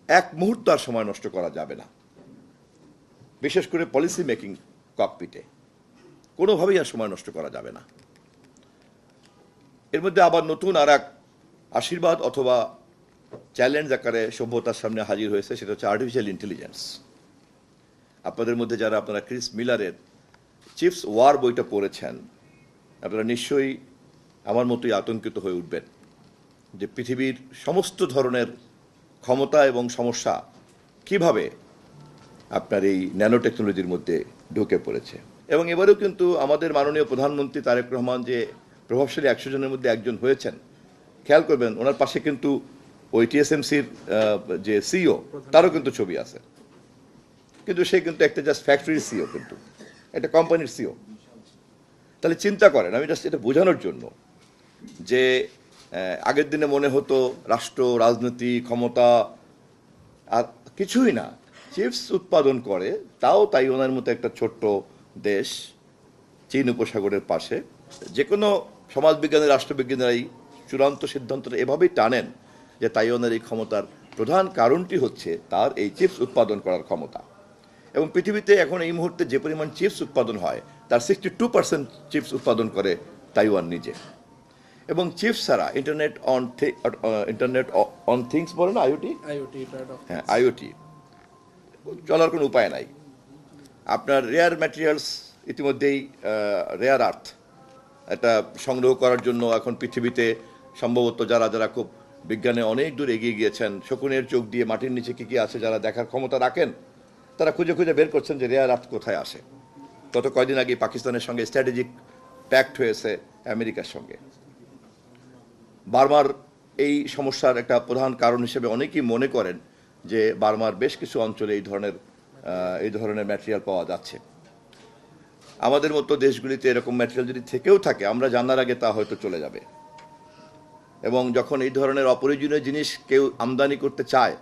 এক মুহূর্ত আর সময় নষ্ট করা যাবে না, বিশেষ করে পলিসি মেকিং ককপিটে কোনোভাবেই আর সময় নষ্ট করা যাবে না। এর মধ্যে আবার নতুন আর এক আশীর্বাদ অথবা চ্যালেঞ্জ আকারে সভ্যতার সামনে হাজির হয়েছে, সেটা হচ্ছে আর্টিফিশিয়াল ইন্টেলিজেন্স। আপনাদের মধ্যে যারা আপনারা ক্রিস মিলারের চিফস ওয়ার বইটা পড়েছেন, আপনারা নিশ্চয়ই আমার মতোই আতঙ্কিত হয়ে উঠবেন যে পৃথিবীর সমস্ত ধরনের ক্ষমতা এবং সমস্যা কিভাবে আপনার এই ন্যানো টেকনোলজির মধ্যে ঢুকে পড়েছে। এবং এবারেও কিন্তু আমাদের মাননীয় প্রধানমন্ত্রী তারেক রহমান যে প্রভাবশালী 100 জনের মধ্যে একজন হয়েছেন, খেয়াল করবেন ওনার পাশে কিন্তু ওই টিএসএমসির যে সিইও তারও কিন্তু ছবি আছে, কিন্তু সে কিন্তু একটা জাস্ট ফ্যাক্টরির সিইও, কিন্তু একটা কোম্পানির সিইও। তাহলে চিন্তা করেন, আমি জাস্ট এটা বোঝানোর জন্য যে আগের দিনে মনে হতো রাষ্ট্র রাজনীতি ক্ষমতা আর কিছুই না, চিপস উৎপাদন করে, তাও তাইওয়ানের মতো একটা ছোট্ট দেশ চীন উপসাগরের পাশে। যে কোনো সমাজবিজ্ঞানী রাষ্ট্রবিজ্ঞানীরাই চূড়ান্ত সিদ্ধান্তটা এভাবেই টানেন যে তাইওয়ানের এই ক্ষমতার প্রধান কারণটি হচ্ছে তার এই চিপস উৎপাদন করার ক্ষমতা। এবং পৃথিবীতে এখন এই মুহূর্তে যে পরিমাণ চিপস উৎপাদন হয় তার 62% চিপস উৎপাদন করে তাইওয়ান নিজে। এবং চিপস ছাড়া ইন্টারনেট অন থিংস বলে না, আইওটি, হ্যাঁ আইওটি চলার কোনো উপায় নাই। আপনার রেয়ার ম্যাটেরিয়ালস ইতিমধ্যেই রেয়ার আর্থ এটা সংগ্রহ করার জন্য এখন পৃথিবীতে সম্ভবত যারা যারা খুব বিজ্ঞানে অনেক দূর এগিয়ে গিয়েছেন, শকুনের চোখ দিয়ে মাটির নিচে কী কী আছে যারা দেখার ক্ষমতা রাখেন, তারা খুঁজে খুঁজে বের করছেন যে রেয়ার আর্থ কোথায় আসে। গত কয়দিন আগে পাকিস্তানের সঙ্গে স্ট্র্যাটেজিক প্যাক্ট হয়েছে আমেরিকার সঙ্গে। বার্মার এই সমস্যার একটা প্রধান কারণ হিসেবে অনেকেই মনে করেন যে বার্মার বেশ কিছু অঞ্চলে এই ধরনের ম্যাটেরিয়াল পাওয়া যাচ্ছে। আমাদের মতো দেশগুলিতে এরকম ম্যাটেরিয়াল যদি থেকেও থাকে, আমরা জানার আগে তা হয়তো চলে যাবে। এবং যখন এই ধরনের অপ্রয়োজনীয় জিনিস কেউ আমদানি করতে চায়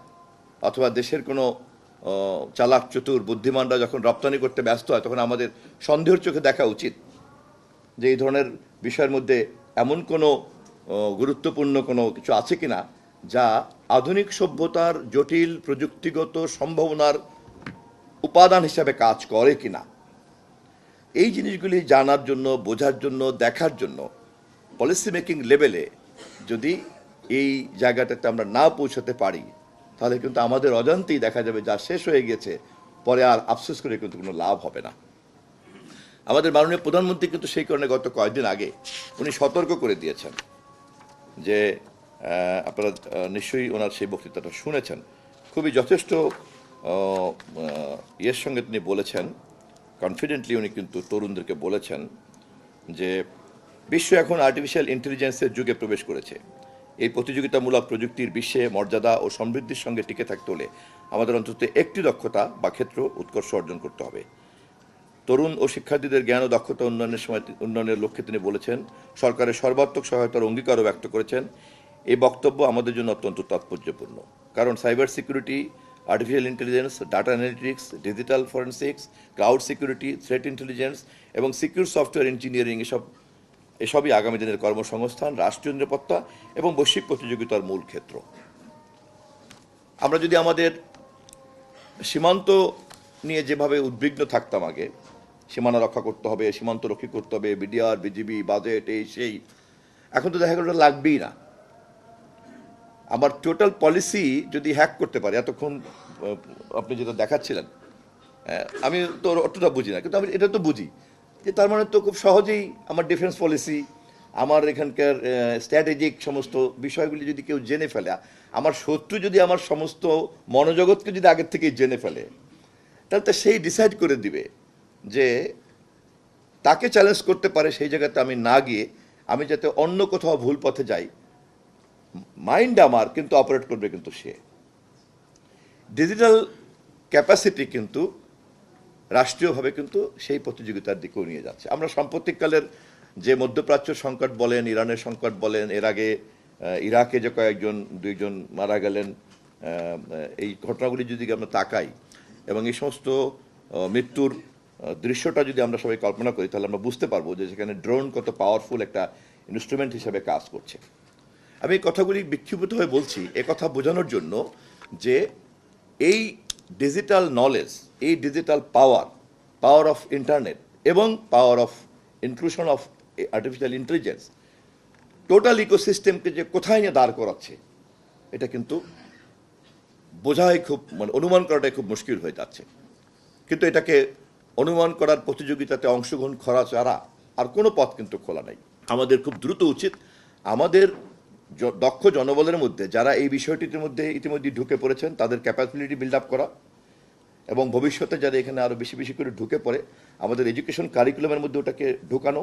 অথবা দেশের কোনো চালাক চতুর বুদ্ধিমানরা যখন রপ্তানি করতে ব্যস্ত হয়, তখন আমাদের সন্দেহের চোখে দেখা উচিত যে এই ধরনের বিষয়ের মধ্যে এমন কোনো গুরুত্বপূর্ণ কোনো কিছু আছে কিনা যা আধুনিক সভ্যতার জটিল প্রযুক্তিগত সম্ভাবনার উপাদান হিসাবে কাজ করে কিনা। এই জিনিসগুলি জানার জন্য, বোঝার জন্য, দেখার জন্য পলিসি মেকিং লেভেলে যদি এই জায়গাটাতে আমরা না পৌঁছাতে পারি, তাহলে কিন্তু আমাদের অজান্তেই দেখা যাবে যা শেষ হয়ে গেছে পরে আর আফসোস করে কিন্তু কোনো লাভ হবে না। আমাদের মাননীয় প্রধানমন্ত্রী কিন্তু সেই কারণে গত কয়েকদিন আগে উনি সতর্ক করে দিয়েছেন যে আপনারা নিশ্চয়ই ওনার সেই বক্তৃতাটা শুনেছেন, খুবই যথেষ্ট ইয়ের সঙ্গে তিনি বলেছেন, কনফিডেন্টলি উনি কিন্তু তরুণদেরকে বলেছেন যে বিশ্ব এখন আর্টিফিশিয়াল ইন্টেলিজেন্সের যুগে প্রবেশ করেছে। এই প্রতিযোগিতামূলক প্রযুক্তির বিশ্বে মর্যাদা ও সমৃদ্ধির সঙ্গে টিকে থাকতে হলে আমাদের অন্তত একটি দক্ষতা বা ক্ষেত্র উৎকর্ষ অর্জন করতে হবে। তরুণ ও শিক্ষার্থীদের জ্ঞান ও দক্ষতা উন্নয়নের লক্ষ্যে তিনি বলেছেন, সরকারের সর্বাত্মক সহায়তার অঙ্গীকারও ব্যক্ত করেছেন। এই বক্তব্য আমাদের জন্য অত্যন্ত তাৎপর্যপূর্ণ, কারণ cyber security, artificial intelligence, data analytics, digital forensics, cloud security, threat intelligence এবং সিকিউর সফটওয়্যার ইঞ্জিনিয়ারিং এসবই আগামী দিনের কর্মসংস্থান, রাষ্ট্রীয় নিরাপত্তা এবং বৈশ্বিক প্রতিযোগিতার মূল ক্ষেত্র। আমরা যদি আমাদের সীমান্ত নিয়ে যেভাবে উদ্বিগ্ন থাকতাম আগে, সীমানা রক্ষা করতে হবে, সীমান্ত রক্ষী করতে হবে, বিডিআর, বিজিবি, বাজেট, এই সেই, এখন তো দেখা গেল ওটা লাগবেই না। আমার টোটাল পলিসি যদি হ্যাক করতে পারে, এতক্ষণ আপনি যেটা দেখাচ্ছিলেন, আমি তো অতটা বুঝি না, কিন্তু আমি এটা তো বুঝি যে তার মানে তো খুব সহজেই আমার ডিফেন্স পলিসি, আমার এখানকার স্ট্র্যাটেজিক সমস্ত বিষয়গুলি যদি কেউ জেনে ফেলে, আমার শত্রু যদি আমার সমস্ত মনোজগৎকে যদি আগের থেকেই জেনে ফেলে, তাহলে তো সেই ডিসাইড করে দিবে যে তাকে চ্যালেঞ্জ করতে পারে সেই জায়গাতে আমি না গিয়ে আমি যাতে অন্য কোথাও ভুল পথে যাই, মাইন্ড আমার কিন্তু অপারেট করবে কিন্তু সে। ডিজিটাল ক্যাপাসিটি কিন্তু রাষ্ট্রীয়ভাবে কিন্তু সেই প্রতিযোগিতার দিকেও নিয়ে যাচ্ছে। আমরা সাম্প্রতিককালের যে মধ্যপ্রাচ্য সংকট বলেন, ইরানের সংকট বলেন, এর আগে ইরাকে যে দুইজন মারা গেলেন, এই ঘটনাগুলি যদি আমরা তাকাই এবং এই সমস্ত মৃত্যুর দৃশ্যটা যদি আমরা সবাই কল্পনা করি, তাহলে আমরা বুঝতে পারবো যে সেখানে ড্রোন কত পাওয়ারফুল একটা ইনস্ট্রুমেন্ট হিসেবে কাজ করছে। আমি এই কথাগুলি বিক্ষিপ্ত হয়ে বলছি, কথা বোঝানোর জন্য যে এই ডিজিটাল নলেজ, এই ডিজিটাল পাওয়ার অফ ইন্টারনেট এবং power of inclusion of artificial intelligence total ইকোসিস্টেমকে যে কোথায় নিয়ে দাঁড় করাচ্ছে, এটা কিন্তু বোঝাই খুব, মানে অনুমান করাটাই খুব মুশকিল হয়ে যাচ্ছে। কিন্তু এটাকে অনুমান করার প্রতিযোগিতাতে অংশগ্রহণ করা ছাড়া আর কোনো পথ কিন্তু খোলা নাই। আমাদের খুব দ্রুত উচিত আমাদের দক্ষ জনবলের মধ্যে যারা এই বিষয়টির মধ্যে ইতিমধ্যে ঢুকে পড়েছেন তাদের ক্যাপাবিলিটি বিল্ড আপ করা, এবং ভবিষ্যতে যারা এখানে আরও বেশি বেশি করে ঢুকে পড়ে আমাদের এডুকেশন কারিকুলামের মধ্যে ওটাকে ঢোকানো।